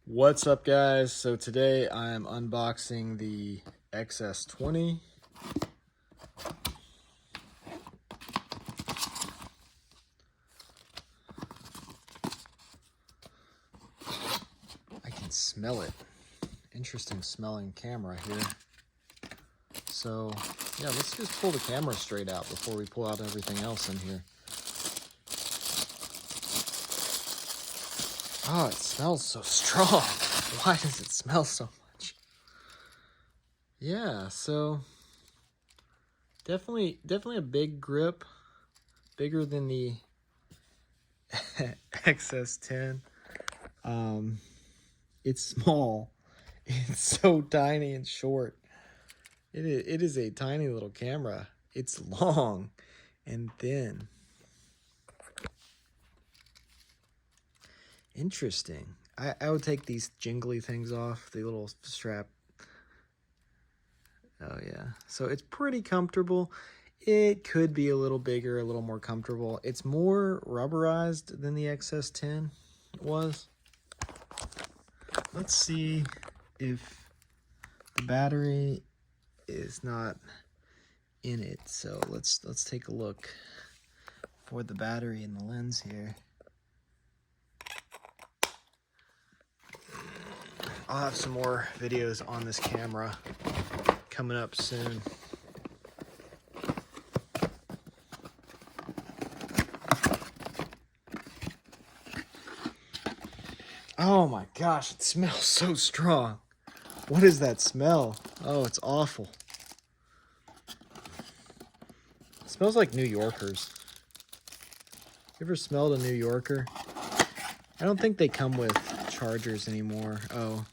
What's up, guys? So today I am unboxing the XS20. I can smell it. Interesting smelling camera here. So yeah, let's just pull the camera straight out before we pull out everything else in here. Oh, it smells so strong. Why does it smell so much? Yeah, so definitely a big grip, bigger than the XS10. It's small. It's so tiny and short. It is a tiny little camera. It's long and thin. Interesting. I would take these jingly things off, the little strap. Oh yeah. So it's pretty comfortable. It could be a little bigger, a little more comfortable. It's more rubberized than the XS10 was. Let's see if the battery is not in it. So let's take a look for the battery in the lens here. I'll have some more videos on this camera coming up soon. Oh my gosh, it smells so strong. What is that smell? Oh, it's awful. It smells like New Yorkers. You ever smelled a New Yorker? I don't think they come with chargers anymore. Oh,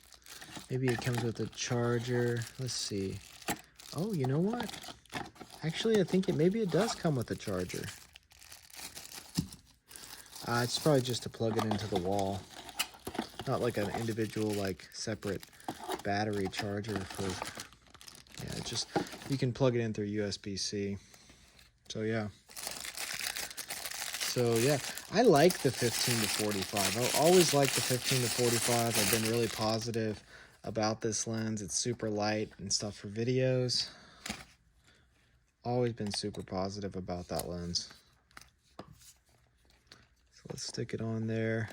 maybe it comes with a charger. Let's see. Oh, you know what? Actually, I think maybe it does come with a charger. It's probably just to plug it into the wall. Not like an individual, like, separate battery charger for... Yeah, just... You can plug it in through USB-C. So, yeah. So, yeah. I like the 15 to 45. I always like the 15 to 45. I've been really positive about this lens. It's super light and stuff for videos. Always been super positive about that lens. So let's stick it on there.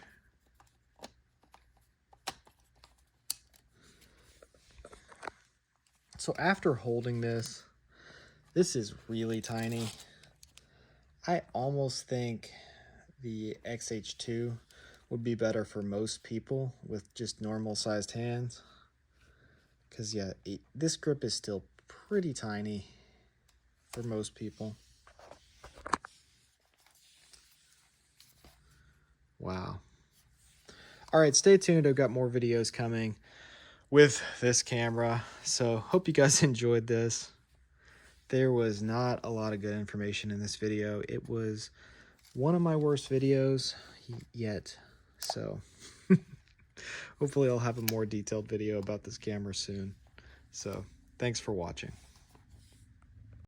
So after holding this is really tiny. I almost think the XH2 would be better for most people with just normal sized hands. Because yeah, this grip is still pretty tiny for most people. Wow. All right, stay tuned. I've got more videos coming with this camera. So hope you guys enjoyed this. There was not a lot of good information in this video. It was one of my worst videos yet. So hopefully I'll have a more detailed video about this camera soon. So thanks for watching.